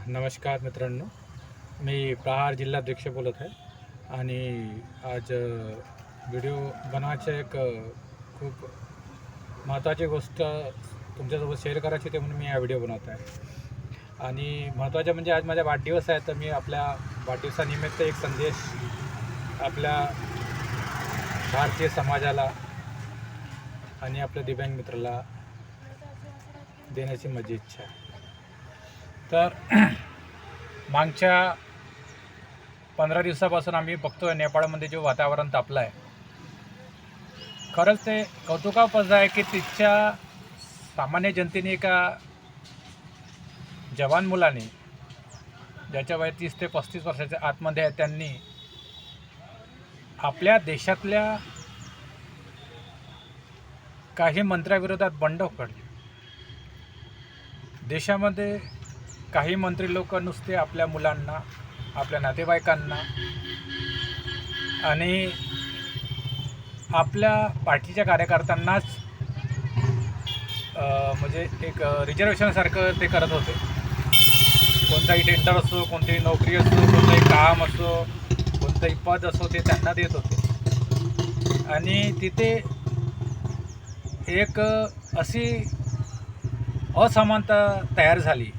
नमस्कार मित्रांनो, मी प्रहार जिल्हाध्यक्ष बोलत आहे आणि आज व्हिडिओ बनवायचं एक खूप महत्त्वाची गोष्ट तुमच्यासोबत शेअर करायची होती म्हणून मी हा व्हिडिओ बनवत आहे. आणि महत्त्वाचं म्हणजे आज माझा वाढदिवस आहे, तर मी आपल्या वाढदिवसानिमित्त एक संदेश आपल्या भारतीय समाजाला आणि आपल्या दिव्यांग मित्राला देण्याची माझी इच्छा आहे. तर मागच्या 15 दिवसापासून आम्ही बघतोय नेपाळमध्ये जो वातावरण तापलं आहे, खरंच ते कौतुकास्पद आहे की तिथच्या सामान्य जनतेने एका जवान मुलाने, ज्याच्या वय 30 ते 35 वर्षाच्या आतमध्ये आहे, त्यांनी आपल्या देशातल्या काही मंत्र्याविरोधात बंड काढली. देशामध्ये काही मंत्री लोक नुसते आपल्या मुलांना, आपल्या नातेवाईकांना आणि आपल्या पार्टीच्या कार्यकर्त्यांनाच म्हणजे एक रिझर्वेशनसारखं ते करत होते. कोणताही टेंडर असो, कोणतीही नोकरी असो, कोणतंही काम असो, कोणतंही पद असो, ते त्यांना देत होते. आणि तिथे एक अशी असमानता तयार झाली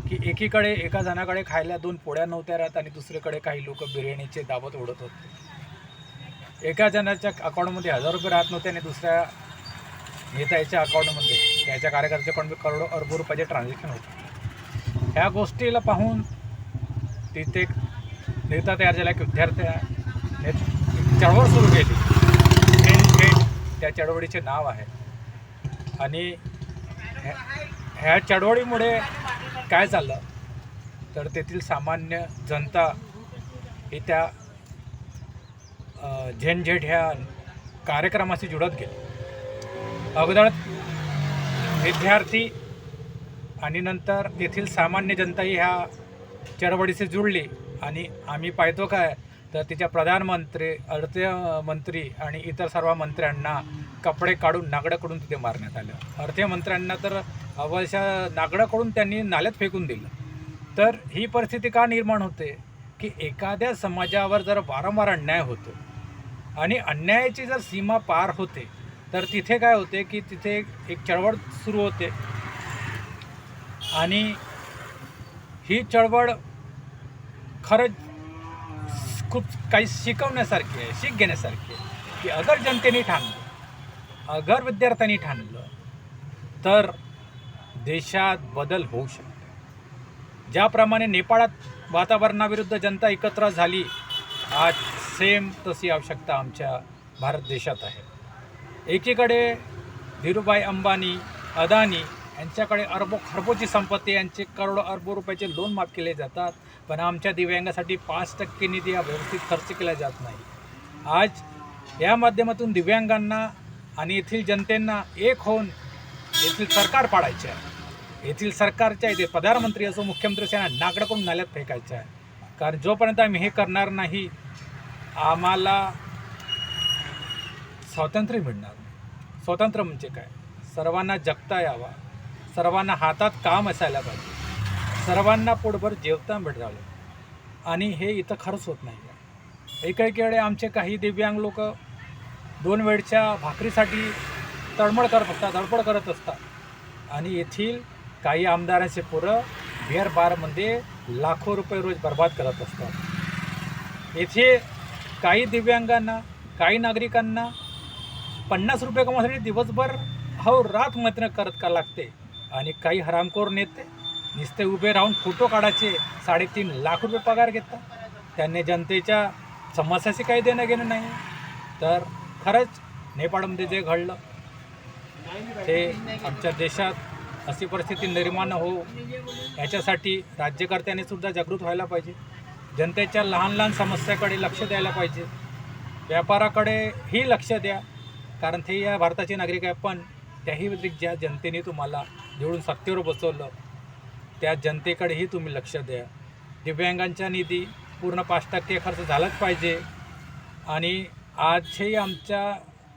की एकीकडे एका जणाकडे खायला 2 पोळ्या नव्हत्या राहत आणि दुसरीकडे काही लोक बिर्याणीचे दावत ओढत होते. एका जणाच्या अकाउंटमध्ये 1000 रुपये राहत नव्हते आणि दुसऱ्या नेत्याच्या अकाउंटमध्ये, त्याच्या कार्यकर्त्याकडून करोडो अरबो रुपयाचे ट्रान्झॅक्शन होते. ह्या गोष्टीला पाहून तिथे एक नेता तयार झाला की विद्यार्थ्याने चळवळ सुरू केली. त्या चळवळीचे नाव आहे. आणि ह्या चळवळीमुळे काय झालं तर तेथील सामान्य जनता ही त्या झेंझेट ह्या कार्यक्रमाशी जुळत गेली. अगोदर विद्यार्थी आणि नंतर तेथील सामान्य जनता ही ह्या चळवळीशी जुळली. आणि आम्ही पाहतो काय तर तिच्या प्रधानमंत्री, अर्थमंत्री आणि इतर सर्व मंत्र्यांना कपडे काढून नागडं तिथे मारण्यात आलं. अर्थमंत्र्यांना तर अवश्य नागडं त्यांनी नाल्यात फेकून दिलं. तर ही परिस्थिती का निर्माण होते की एखाद्या समाजावर जर वारंवार अन्याय होतो आणि अन्यायाची जर सीमा पार होते तर तिथे काय होते की तिथे एक चळवळ सुरू होते. आणि ही चळवळ खरंच खूप काही शिकवण्यासारखी आहे, शिक घेण्यासारखी आहे की अगर जनतेने ठाणलं, अगर विद्यार्थ्यांनी ठाणलं तर देशात बदल होऊ शकतो. ज्याप्रमाणे नेपाळात वातावरणाविरुद्ध जनता एकत्र झाली, आज सेम तशी आवश्यकता आमच्या भारत देशात आहे. एकीकडे धीरूभाई अंबानी, अदानी यांच्याकडे अरबो खरबोची संपत्ती, यांचे करोडो अरबो रुपयाचे लोन माफ केले जातात, पण आमच्या दिव्यांगासाठी 5% निधी हा व्यवस्थित खर्च केला जात नाही. आज या माध्यमातून दिव्यांगांना आणि येथील जनतेंना एक होऊन येथील सरकार पाडायचे आहे. येथील सरकारच्या इथे प्रधानमंत्री असो, मुख्यमंत्री असो, यांना नागडं नाल्यात फेकायचं आहे. कारण जोपर्यंत आम्ही हे करणार नाही, आम्हाला स्वातंत्र्य मिळणार नाही. स्वातंत्र्य म्हणजे काय? सर्वांना जगता यावा, सर्वांना हातात काम असायला पाहिजे, सर्वांना पोटभर जेवता भेटावं. आणि हे इथं खरंच होत नाही आहे. एकेकडे आमचे काही दिव्यांग लोक 2 वेळच्या भाकरीसाठी तळमळ करत असतात, धडपड करत असतात. आणि येथील काही आमदारांचे पोरं बिअर बारमध्ये लाखो रुपये रोज बर्बाद करत असतात. येथे काही दिव्यांगांना, काही नागरिकांना 50 रुपये कमवण्यासाठी दिवसभर रात मैत्री करत लागते. आणि काही हरामखोर नेते नुसते उभे राहून फोटो काढायचे, 3.5 लाख रुपये पगार घेतात. त्यांनी जनतेच्या समस्याशी काही देणं घेणं नाही. तर खरंच नेपाळमध्ये जे घडलं ते आमच्या देशात अशी परिस्थिती निर्माण हो, याच्यासाठी राज्यकर्त्यांनी सुद्धा जागृत व्हायला पाहिजे. जनतेच्या लहान लहान समस्याकडे लक्ष द्यायला पाहिजे. व्यापाराकडेही लक्ष द्या, कारण ते या भारताचे नागरिक आहे. पण त्याही व्यतिरिक्त ज्या जनतेने तुम्हाला निवडून सत्तेवर बसवलं त्या जनतेकडेही तुम्ही लक्ष द्या. दिव्यांगांच्या निधी पूर्ण 5% खर्च झालाच पाहिजे. आणि आजही आमच्या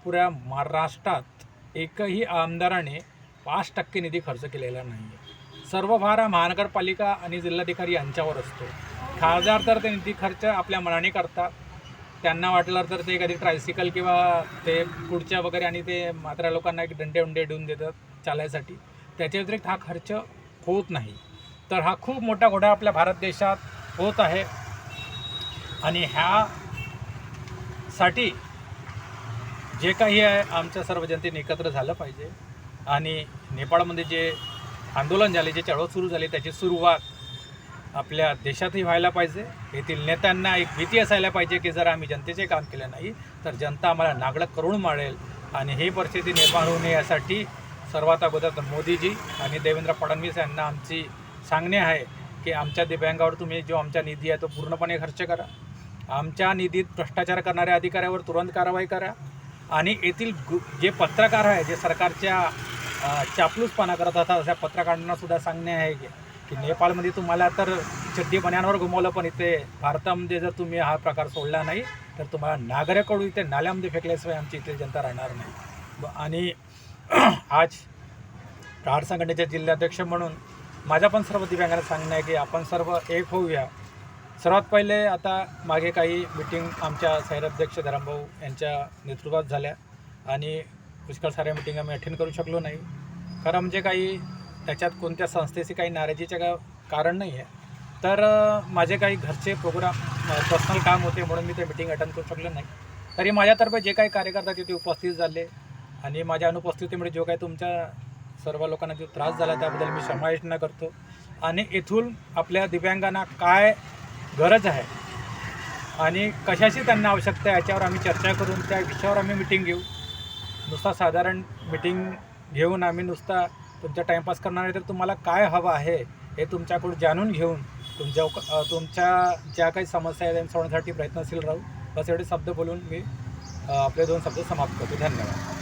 पुऱ्या महाराष्ट्रात एकही आमदाराने 5% निधी खर्च केलेला नाही आहे. सर्व भार हा महानगरपालिका आणि जिल्हाधिकारी यांच्यावर असतो. खासदार तर ते निधी खर्च आपल्या मनाने करतात. त्यांना वाटलं तर ते कधी ट्रायसिकल किंवा ते पुढच्या वगैरे आणि ते म्हाताऱ्या लोकांना एक दंडे देऊन देतात चालायसाठी. त्याच्या व्यतिरिक्त हा खर्च होत नाही. तर हा खूप मोठा घोटाळा आपल्या भारत देशात होत आहे आणि ह्यासाठी जे काही आहे आमच्या सर्व जनतेने एकत्र झालं पाहिजे आणि नेपाळमध्ये जे आंदोलन झाले, जे चळवळ सुरू झाली, त्याची सुरुवात आपल्या देशातही व्हायला पाहिजे. येथील नेत्यांना एक भीती असायला पाहिजे की जर आम्ही जनतेचे काम केले नाही तर जनता आम्हाला नागडं करून मारेल आणि ही परिस्थिती निर्माण होऊ नये यासाठी सर्वात अगोदर मोदीजी आणि देवेंद्र फडणवीस यांना आमची सांगणे आहे की आमच्या दिव्यांगावर तुम्ही जो आमचा निधी आहे तो पूर्णपणे खर्च करा. आमच्या निधीत भ्रष्टाचार करणाऱ्या अधिकाऱ्यावर तुरंत कारवाई करा आणि येथील जे पत्रकार आहे, जे सरकारच्या चापलूसपणा करत असतात अशा पत्रकारांना सुद्धा सांगणे आहे की नेपाळमध्ये तुम्हाला तर चड्डी बन्यांवर घुमवलं, पण इथे भारतामध्ये जर तुम्ही हा प्रकार सोडला नाही तर तुम्हाला नागरिकडून इथे नाल्यामध्ये फेकल्याशिवाय आमची इथे जनता राहणार नाही. आणि आज प्रहार संघटनेचे जिल्हाध्यक्ष म्हणून माझ्या पण सर्व दिव्यांगांना सांगणं आहे की आपण सर्व एक होऊया. सर्वात पहिले आता मागे काही मिटिंग आमच्या शहराध्यक्ष धरमभाऊ यांच्या नेतृत्वात झाल्या आणि पुष्कळ साऱ्या मिटिंग आम्ही अटेंड करू शकलो नाही. खरं म्हणजे काही त्याच्यात कोणत्या संस्थेचे काही नाराजीचे कारण नाही आहे. तर माझे काही घरचे प्रोग्राम पर्सनल काम होते म्हणून मी ते मिटिंग अटेंड करू शकलो नाही. तरी माझ्यातर्फे जे काही कार्यकर्ता तिथे उपस्थित झाले आणि माझ्या अनुपस्थितीमुळे जो काही तुमच्या सर्व लोकांना जो त्रास झाला त्याबद्दल मी क्षमायाचना करतो. आणि इथून आपल्या दिव्यांगांना काय गरज आहे आणि कशाची त्यांना आवश्यकता आहे याच्यावर आम्ही चर्चा करून त्या विषयावर आम्ही मिटिंग घेऊ. नुसता साधारण मिटिंग घेऊन आम्ही नुसता तुमचा टाईमपास करणार नाही, तर तुम्हाला काय हवं आहे हे तुमच्याकडून जाणून घेऊन तुमच्या ज्या काही समस्या आहेत सोडवण्यासाठी प्रयत्नशील राहू. बस एवढे शब्द बोलून मी आपले 2 शब्द समाप्त करतो. धन्यवाद.